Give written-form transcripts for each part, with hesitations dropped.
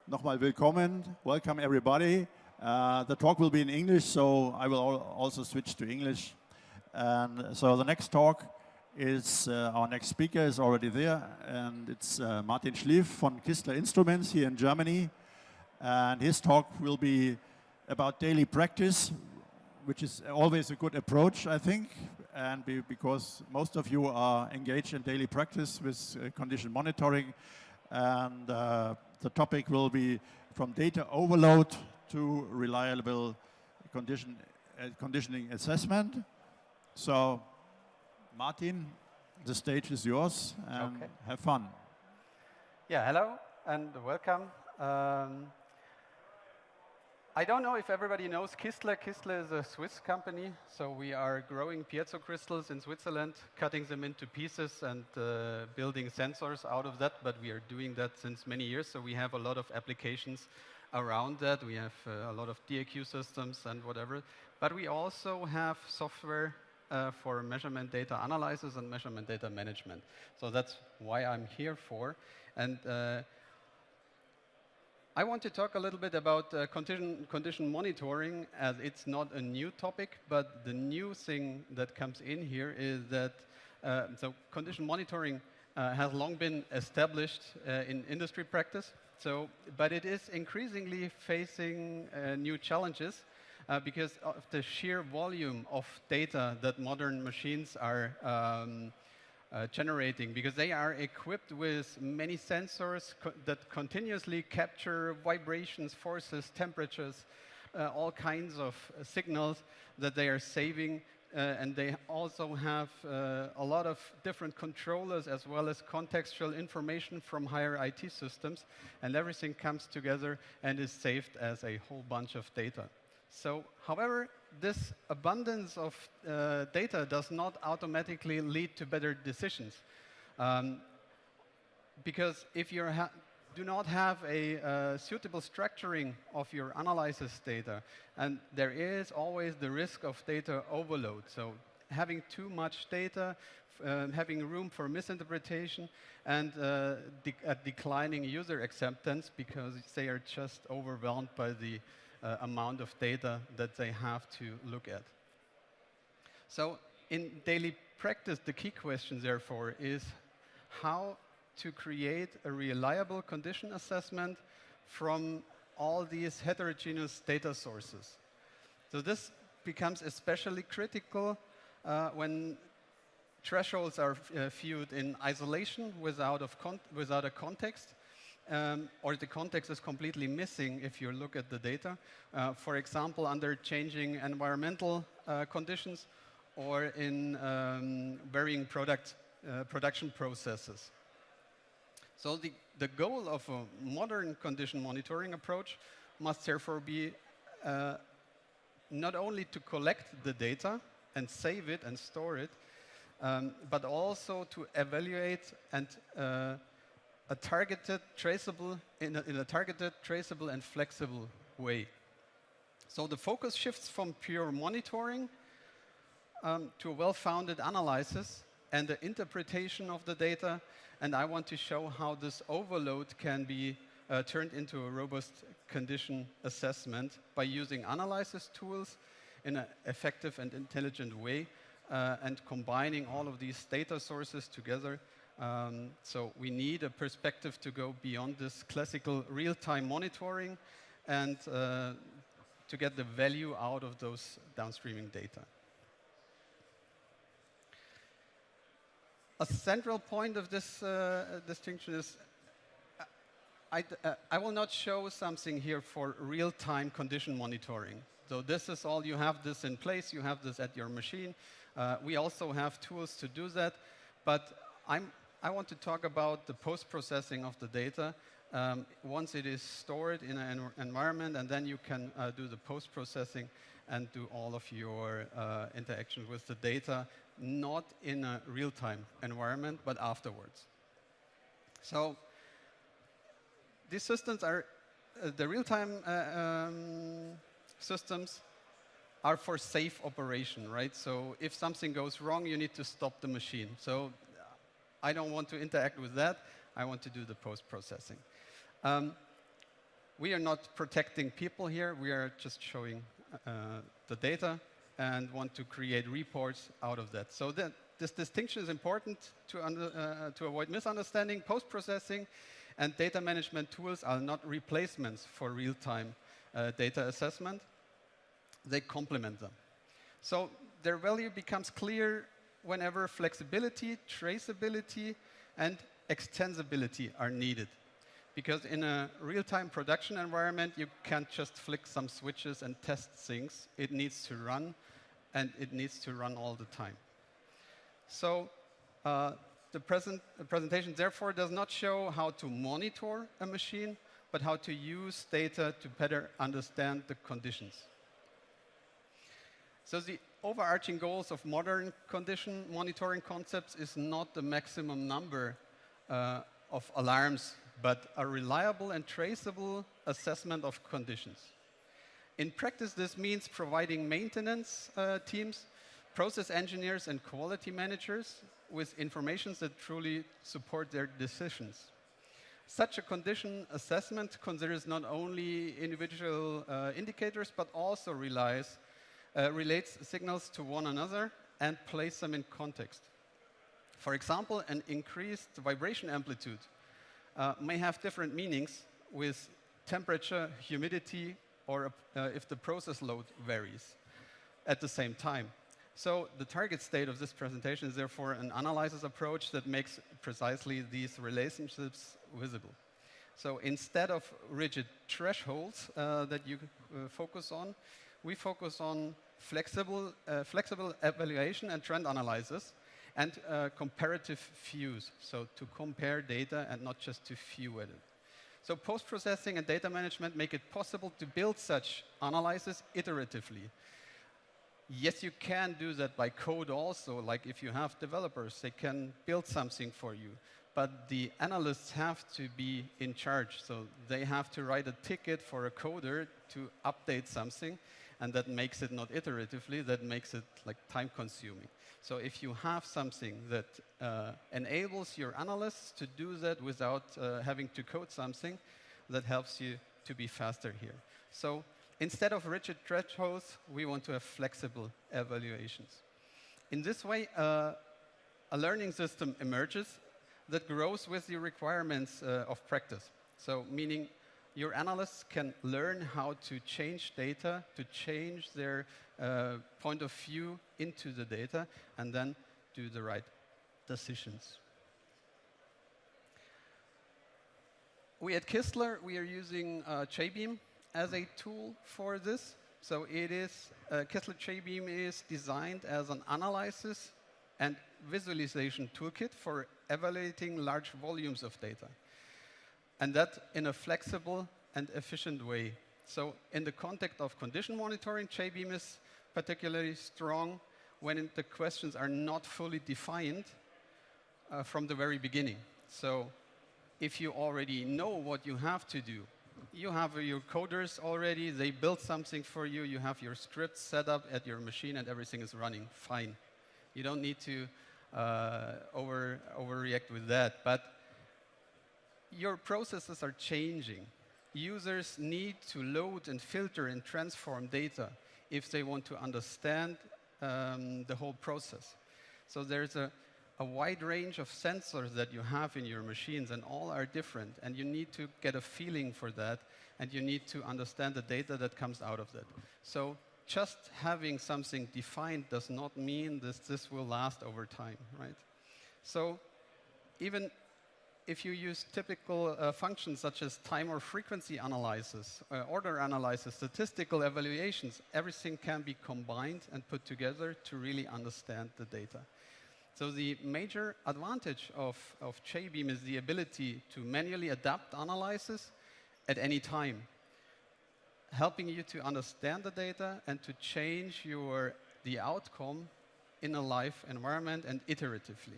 Nochmal willkommen. Welcome everybody. The talk will be in English, so I will also switch to English. And so the next talk is, our next speaker is already there, and it's Martin Schlierf from Kistler Instruments here in Germany. And his talk will be about daily practice, which is always a good approach, I think, and because most of you are engaged in daily practice with condition monitoring. And the topic will be from data overload to reliable conditioning assessment. So, Martin, the stage is yours, and okay. Have fun. Yeah, hello and welcome. I don't know if everybody knows Kistler. Kistler is a Swiss company, so we are growing piezo crystals in Switzerland, cutting them into pieces and building sensors out of that, but we are doing that since many years, so we have a lot of applications around that. We have a lot of DAQ systems and whatever, but we also have software for measurement data analysis and measurement data management. So that's why I'm here for. And I want to talk a little bit about condition monitoring, as it's not a new topic, but the new thing that comes in here is that so condition monitoring has long been established in industry practice. So, but it is increasingly facing new challenges because of the sheer volume of data that modern machines are generating, because they are equipped with many sensors that continuously capture vibrations, forces, temperatures, all kinds of signals that they are saving, and they also have a lot of different controllers as well as contextual information from higher IT systems, and everything comes together and is saved as a whole bunch of data. So, however, this abundance of data does not automatically lead to better decisions. Because if you do not have a suitable structuring of your analysis data, and there is always the risk of data overload. So having too much data, having room for misinterpretation, and declining user acceptance because they are just overwhelmed by the amount of data that they have to look at. So in daily practice, the key question, therefore, is how to create a reliable condition assessment from all these heterogeneous data sources. So this becomes especially critical when thresholds are viewed in isolation without a context, or the context is completely missing if you look at the data. For example, under changing environmental conditions or in varying production processes. So the goal of a modern condition monitoring approach must therefore be not only to collect the data and save it and store it, but also to evaluate and in a targeted, traceable, and flexible way. So the focus shifts from pure monitoring to a well-founded analysis and the interpretation of the data. And I want to show how this overload can be turned into a robust condition assessment by using analysis tools in an effective and intelligent way and combining all of these data sources together. So we need a perspective to go beyond this classical real-time monitoring and to get the value out of those downstreaming data. A central point of this distinction is I will not show something here for real-time condition monitoring. So this is all, you have this in place, you have this at your machine. We also have tools to do that, but I want to talk about the post-processing of the data once it is stored in an environment, and then you can do the post-processing and do all of your interactions with the data, not in a real-time environment, but afterwards. So these systems are, the real-time systems are for safe operation, right? So if something goes wrong, you need to stop the machine. So I don't want to interact with that. I want to do the post-processing. we are not protecting people here. We are just showing the data and want to create reports out of that. So this distinction is important to avoid misunderstanding. Post-processing and data management tools are not replacements for real-time data assessment. They complement them. So their value becomes clear whenever flexibility, traceability, and extensibility are needed. Because in a real-time production environment, you can't just flick some switches and test things. It needs to run, and it needs to run all the time. So the presentation, therefore, does not show how to monitor a machine, but how to use data to better understand the conditions. So the overarching goals of modern condition monitoring concepts is not the maximum number of alarms, but a reliable and traceable assessment of conditions. In practice, this means providing maintenance teams, process engineers, and quality managers with information that truly support their decisions. Such a condition assessment considers not only individual indicators, but also relates signals to one another and place them in context. For example, an increased vibration amplitude may have different meanings with temperature, humidity, or if the process load varies at the same time. So the target state of this presentation is therefore an analysis approach that makes precisely these relationships visible. So instead of rigid thresholds that you focus on, we focus on flexible evaluation and trend analysis and comparative views, so to compare data and not just to view it. So post-processing and data management make it possible to build such analysis iteratively. Yes, you can do that by code also, like if you have developers, they can build something for you. But the analysts have to be in charge, so they have to write a ticket for a coder to update something, and that makes it not iteratively, that makes it like time-consuming. So if you have something that enables your analysts to do that without having to code something, that helps you to be faster here. So instead of rigid thresholds, we want to have flexible evaluations. In this way, a learning system emerges that grows with the requirements of practice. So meaning your analysts can learn how to change data, to change their point of view into the data, and then do the right decisions. We at Kistler, we are using JBeam as a tool for this. So it is, Kistler JBeam is designed as an analysis and visualization toolkit for evaluating large volumes of data. And that in a flexible and efficient way. So in the context of condition monitoring, JBeam is particularly strong when the questions are not fully defined from the very beginning. So if you already know what you have to do, you have your coders already, they built something for you, you have your scripts set up at your machine and everything is running fine. You don't need to overreact with that. But your processes are changing. Users need to load and filter and transform data if they want to understand the whole process. So there's a wide range of sensors that you have in your machines, and all are different. And you need to get a feeling for that, and you need to understand the data that comes out of that. So just having something defined does not mean this will last over time, right? So even if you use typical functions such as time or frequency analysis, order analysis, statistical evaluations, everything can be combined and put together to really understand the data. So the major advantage of JBeam is the ability to manually adapt analysis at any time, helping you to understand the data and to change the outcome in a live environment and iteratively.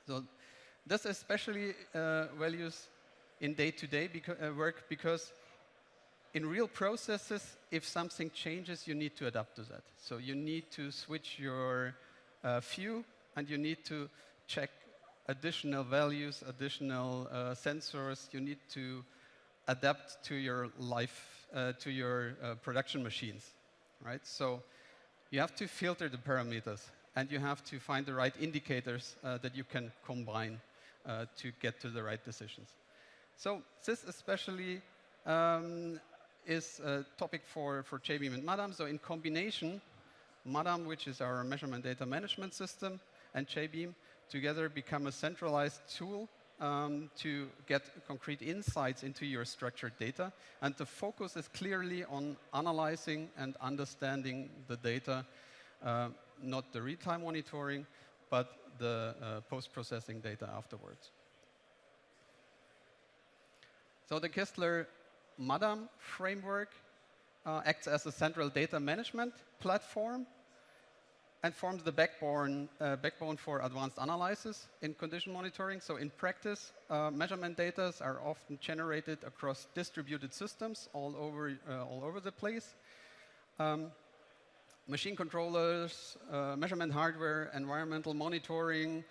So this especially values in day-to-day work, because in real processes, if something changes, you need to adapt to that. So you need to switch your view, and you need to check additional values, additional sensors. You need to adapt to your life, to your production machines, right? So you have to filter the parameters, and you have to find the right indicators that you can combine to get to the right decisions. So this especially is a topic for JBeam and MADAM. So in combination, MADAM, which is our measurement data management system, and JBeam together become a centralized tool to get concrete insights into your structured data. And the focus is clearly on analyzing and understanding the data, not the real-time monitoring, but the post-processing data afterwards. So the Kistler MADAM framework acts as a central data management platform and forms the backbone for advanced analysis in condition monitoring. So in practice, measurement data are often generated across distributed systems all over the place. Machine controllers, measurement hardware, environmental monitoring,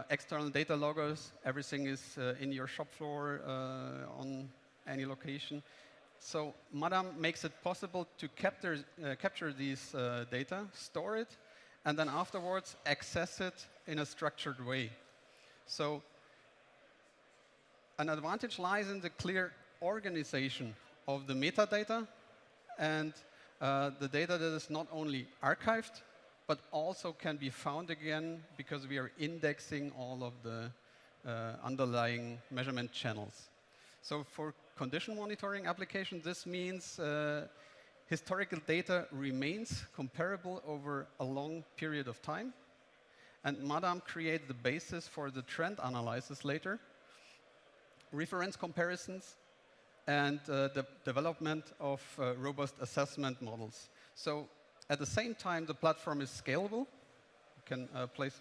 external data loggers, everything is in your shop floor on any location. So MADAM makes it possible to capture these data, store it, and then afterwards access it in a structured way. So an advantage lies in the clear organization of the metadata and the data that is not only archived, but also can be found again because we are indexing all of the underlying measurement channels. So for condition monitoring application, this means historical data remains comparable over a long period of time. And MADAM creates the basis for the trend analysis later, reference comparisons, and the development of robust assessment models. So at the same time, the platform is scalable. You can place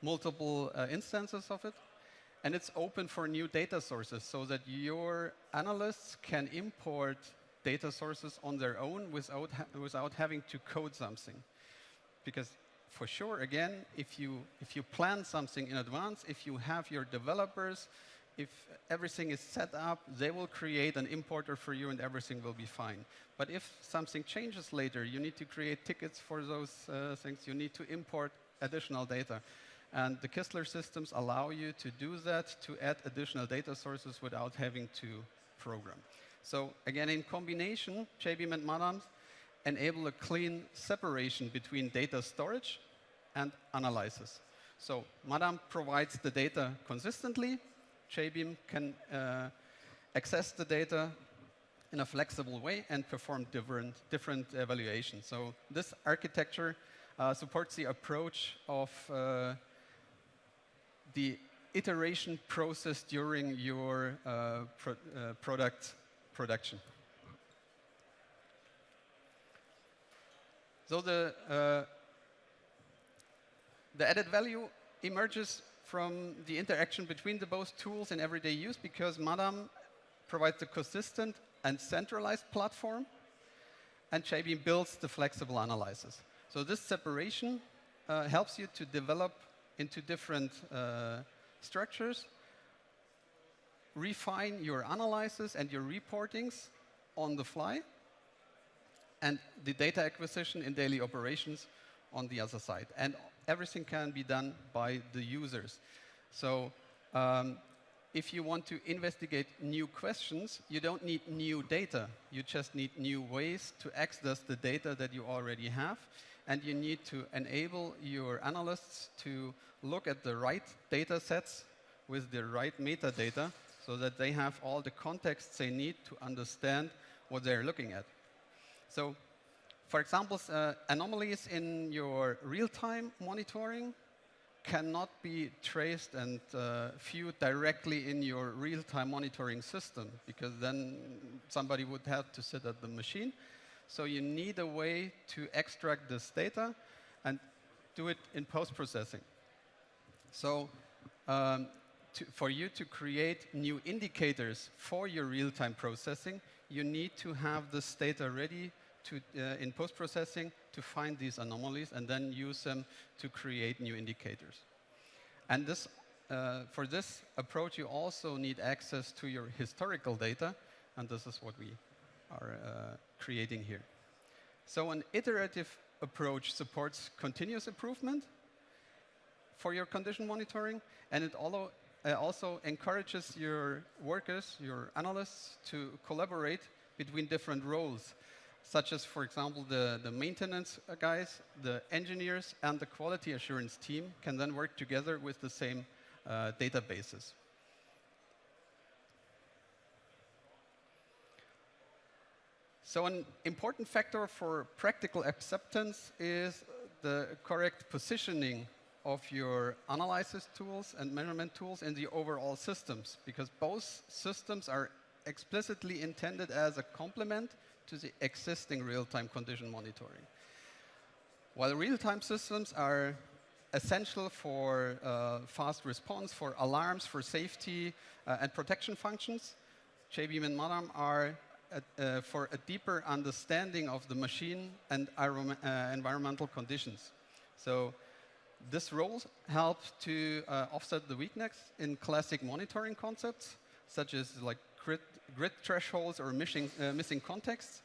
multiple instances of it. And it's open for new data sources so that your analysts can import data sources on their own without having to code something. Because for sure, again, if you plan something in advance, if you have your developers, if everything is set up, they will create an importer for you and everything will be fine. But if something changes later, you need to create tickets for those things. You need to import additional data. And the Kistler systems allow you to do that, to add additional data sources without having to program. So again, in combination, JBeam and MADAM enable a clean separation between data storage and analysis. So MADAM provides the data consistently. JBeam can access the data in a flexible way and perform different evaluations. So this architecture supports the approach of the iteration process during your product production. So the added value emerges from the interaction between the both tools in everyday use because MADAM provides a consistent and centralized platform, and JBeam builds the flexible analysis. So this separation helps you to develop into different structures, refine your analysis and your reportings on the fly, and the data acquisition in daily operations on the other side. And everything can be done by the users. So if you want to investigate new questions, you don't need new data. You just need new ways to access the data that you already have. And you need to enable your analysts to look at the right data sets with the right metadata so that they have all the contexts they need to understand what they're looking at. So, for example, anomalies in your real-time monitoring cannot be traced and viewed directly in your real-time monitoring system because then somebody would have to sit at the machine. So you need a way to extract this data and do it in post-processing. So for you to create new indicators for your real-time processing, you need to have this data ready to, in post-processing to find these anomalies and then use them to create new indicators. And this, for this approach, you also need access to your historical data And this is what we are creating here. So an iterative approach supports continuous improvement for your condition monitoring, and it also encourages your workers, your analysts, to collaborate between different roles, such as, for example, the maintenance guys, the engineers, and the quality assurance team can then work together with the same databases. So an important factor for practical acceptance is the correct positioning of your analysis tools and measurement tools in the overall systems, because both systems are explicitly intended as a complement to the existing real-time condition monitoring. While real-time systems are essential for fast response, for alarms, for safety and protection functions, JBeam and MADAM are for a deeper understanding of the machine and environmental conditions. So this role helps to offset the weakness in classic monitoring concepts, such as like grid thresholds or missing contexts.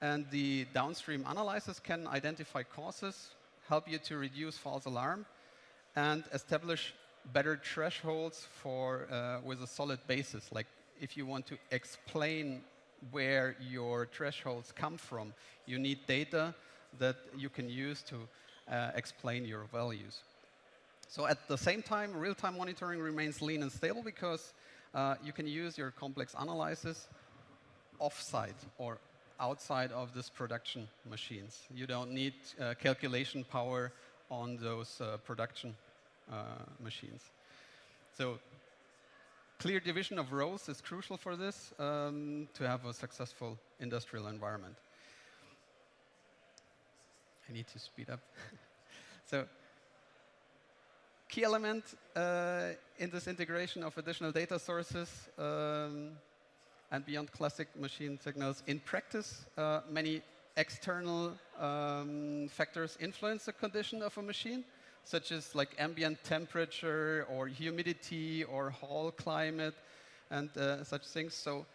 And the downstream analysis can identify causes, help you to reduce false alarm, and establish better thresholds for with a solid basis. Like if you want to explain where your thresholds come from, you need data that you can use to explain your values. So at the same time, real-time monitoring remains lean and stable because you can use your complex analysis off-site or outside of this production machines. You don't need calculation power on those production machines. So clear division of roles is crucial for this to have a successful industrial environment. I need to speed up. So key element in this integration of additional data sources and beyond classic machine signals. In practice, many external factors influence the condition of a machine, such as like ambient temperature or humidity or hall climate and such things. So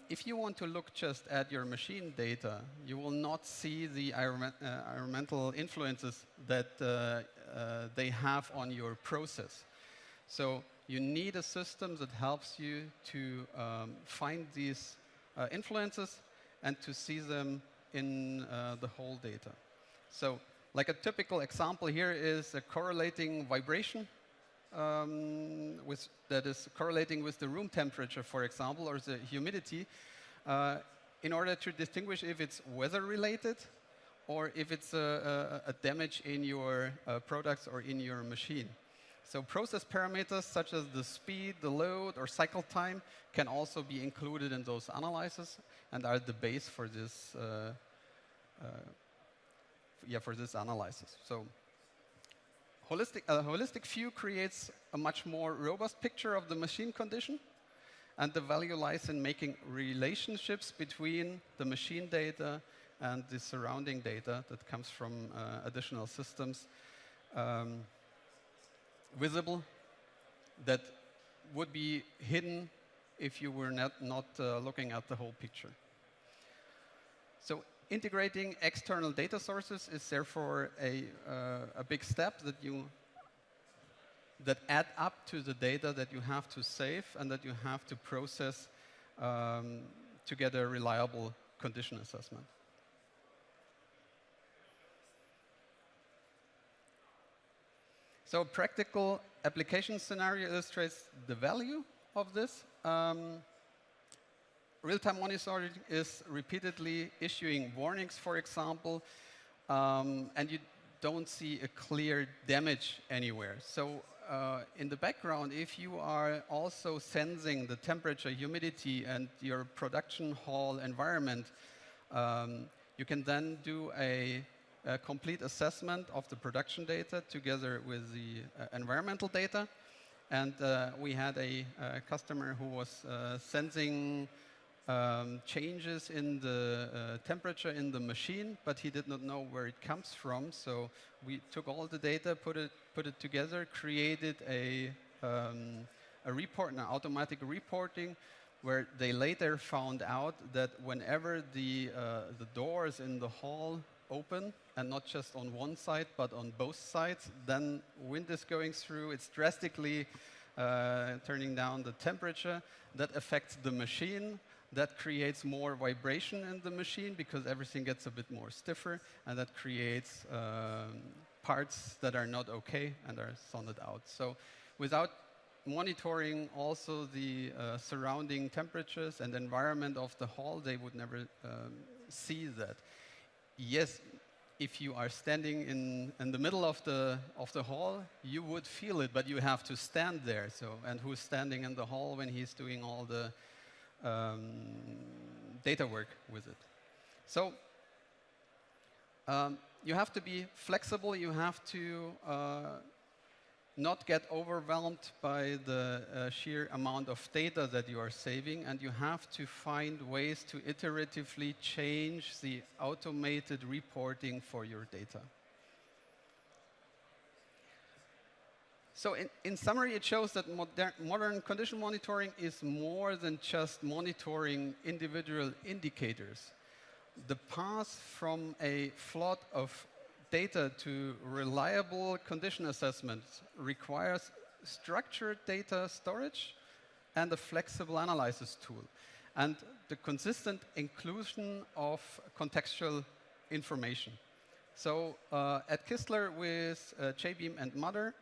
if you want to look just at your machine data, you will not see the environmental influences that they have on your process. So you need a system that helps you to find these influences and to see them in the whole data. So like a typical example here is a correlating vibration that is correlating with the room temperature, for example, or the humidity, in order to distinguish if it's weather-related or if it's a damage in your products or in your machine. So process parameters such as the speed, the load, or cycle time can also be included in those analyses and are the base for this for this analysis. So a holistic view creates a much more robust picture of the machine condition, and the value lies in making relationships between the machine data and the surrounding data that comes from additional systems visible, that would be hidden if you were not looking at the whole picture. So integrating external data sources is therefore a big step that add up to the data that you have to save and that you have to process to get a reliable condition assessment. So a practical application scenario illustrates the value of this. Real-time monitoring is repeatedly issuing warnings, for example, and you don't see a clear damage anywhere. So in the background, if you are also sensing the temperature, humidity, and your production hall environment, you can then do a complete assessment of the production data together with the environmental data. And we had a customer who was sensing changes in the temperature in the machine, but he did not know where it comes from. So we took all the data, put it together, created a report, an automatic reporting where they later found out that whenever the doors in the hall open, and not just on one side, but on both sides, then wind is going through, it's drastically turning down the temperature. That affects the machine. That creates more vibration in the machine because everything gets a bit more stiffer, and that creates parts that are not okay and are sounded out. So without monitoring also the surrounding temperatures and environment of the hall, they would never see that. Yes, if you are standing in the middle of the hall, you would feel it, but you have to stand there. So, and who's standing in the hall when he's doing all the data work with it? So you have to be flexible. You have to not get overwhelmed by the sheer amount of data that you are saving, and you have to find ways to iteratively change the automated reporting for your data. So in summary, it shows that modern condition monitoring is more than just monitoring individual indicators. The path from a flood of data to reliable condition assessment requires structured data storage and a flexible analysis tool, and the consistent inclusion of contextual information. So at Kistler with JBeam and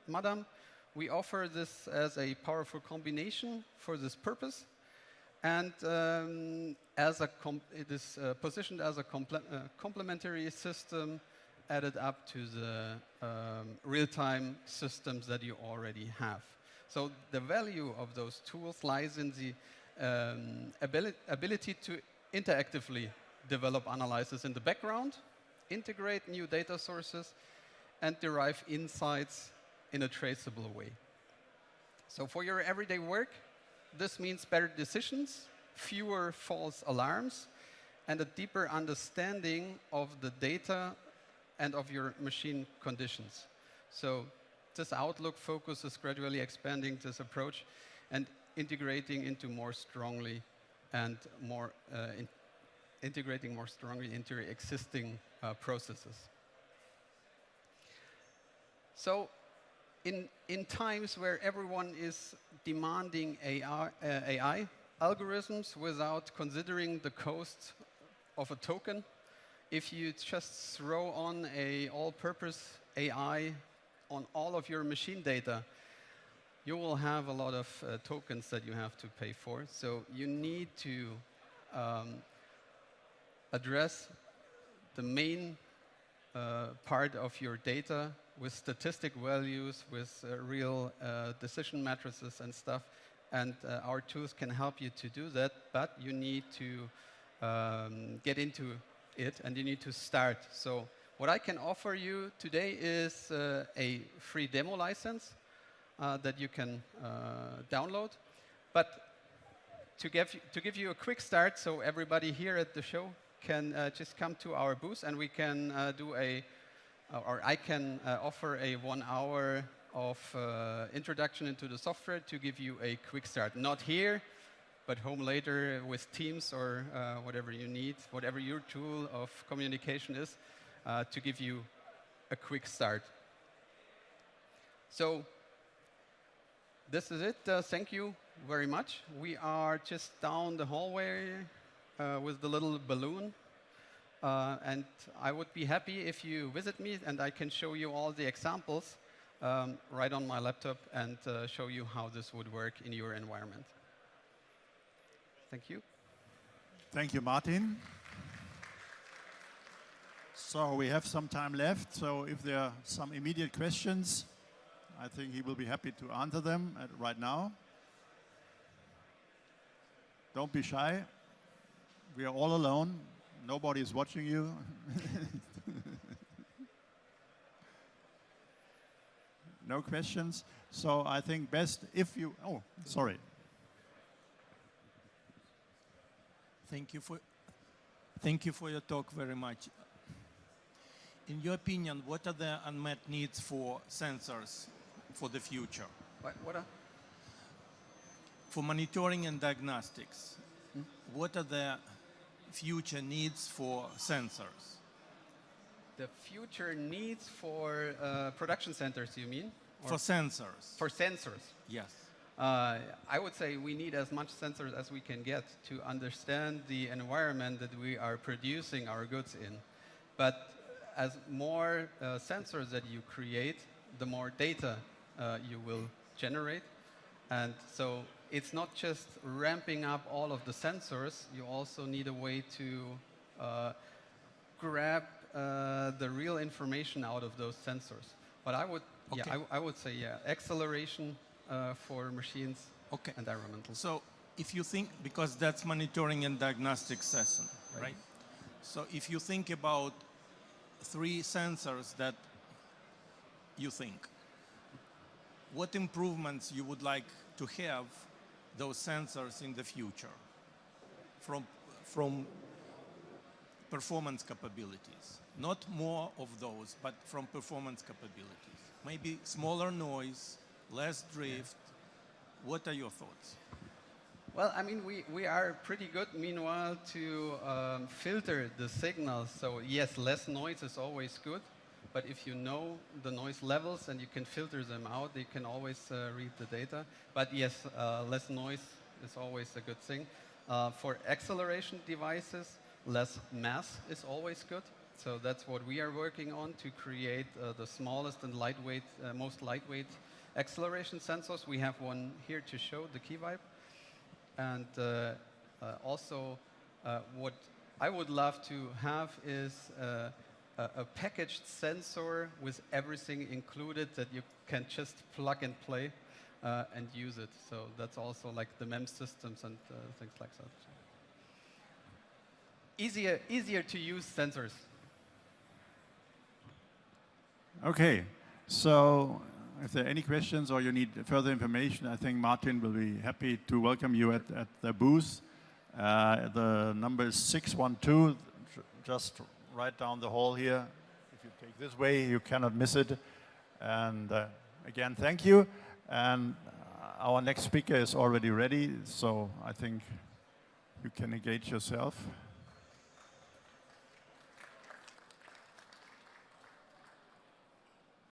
Madam, we offer this as a powerful combination for this purpose, and it is positioned as a complementary system added up to the real-time systems that you already have. So the value of those tools lies in the ability to interactively develop analysis in the background, integrate new data sources, and derive insights in a traceable way. So for your everyday work, this means better decisions, fewer false alarms, and a deeper understanding of the data and of your machine conditions. So this outlook focuses gradually expanding this approach and integrating into more strongly and more integrating more strongly into existing processes. So in times where everyone is demanding AI algorithms without considering the cost of a token, if you just throw on a all-purpose AI on all of your machine data, you will have a lot of tokens that you have to pay for. So you need to address the main part of your data with statistic values, with real decision matrices and stuff. And our tools can help you to do that, but you need to get into it, and you need to start. So what I can offer you today is a free demo license that you can download. But to give you a quick start, so everybody here at the show can just come to our booth, and we can do or I can offer a 1 hour of introduction into the software to give you a quick start. Not here, but home later with Teams or whatever you need, whatever your tool of communication is, to give you a quick start. So this is it. Thank you very much. We are just down the hallway with the little balloon. And I would be happy if you visit me, and I can show you all the examples right on my laptop and show you how this would work in your environment. Thank you. Thank you, Martin. So we have some time left. So if there are some immediate questions, I think he will be happy to answer them right now. Don't be shy. We are all alone. Nobody is watching you. No questions. So I think best if you... Oh, sorry. Thank you for your talk very much. In your opinion, what are the unmet needs for sensors for the future? What are? for monitoring and diagnostics, what are the future needs for sensors? The future needs for production centers, you mean? Or For sensors. for sensors. Yes. I would say we need as much sensors as we can get to understand the environment that we are producing our goods in. But as more sensors that you create, the more data you will generate. And so it's not just ramping up all of the sensors, you also need a way to grab the real information out of those sensors. But I would, I would say, acceleration for machines Okay. environmental. So if you think, because that's monitoring and diagnostic session, right? So if you think about 3 sensors that you think, what improvements you would like to have those sensors in the future from performance capabilities? Not more of those, but from performance capabilities. Maybe smaller noise, less drift. What are your thoughts? Well, I mean, we are pretty good, meanwhile, to filter the signals. So yes, less noise is always good. But if you know the noise levels and you can filter them out, you can always read the data. But yes, less noise is always a good thing. For acceleration devices, less mass is always good. So that's what we are working on, to create the smallest and lightweight, most lightweight acceleration sensors. We have one here to show, the key vibe. And also, what I would love to have is a packaged sensor with everything included that you can just plug and play and use it. So that's also like the MEMS systems and things like that. Easier to use sensors. Okay, so if there are any questions or you need further information, I think Martin will be happy to welcome you at the booth. The number is 612, just right down the hall here. If you take this way, you cannot miss it. And again, thank you. And our next speaker is already ready, so I think you can engage yourself.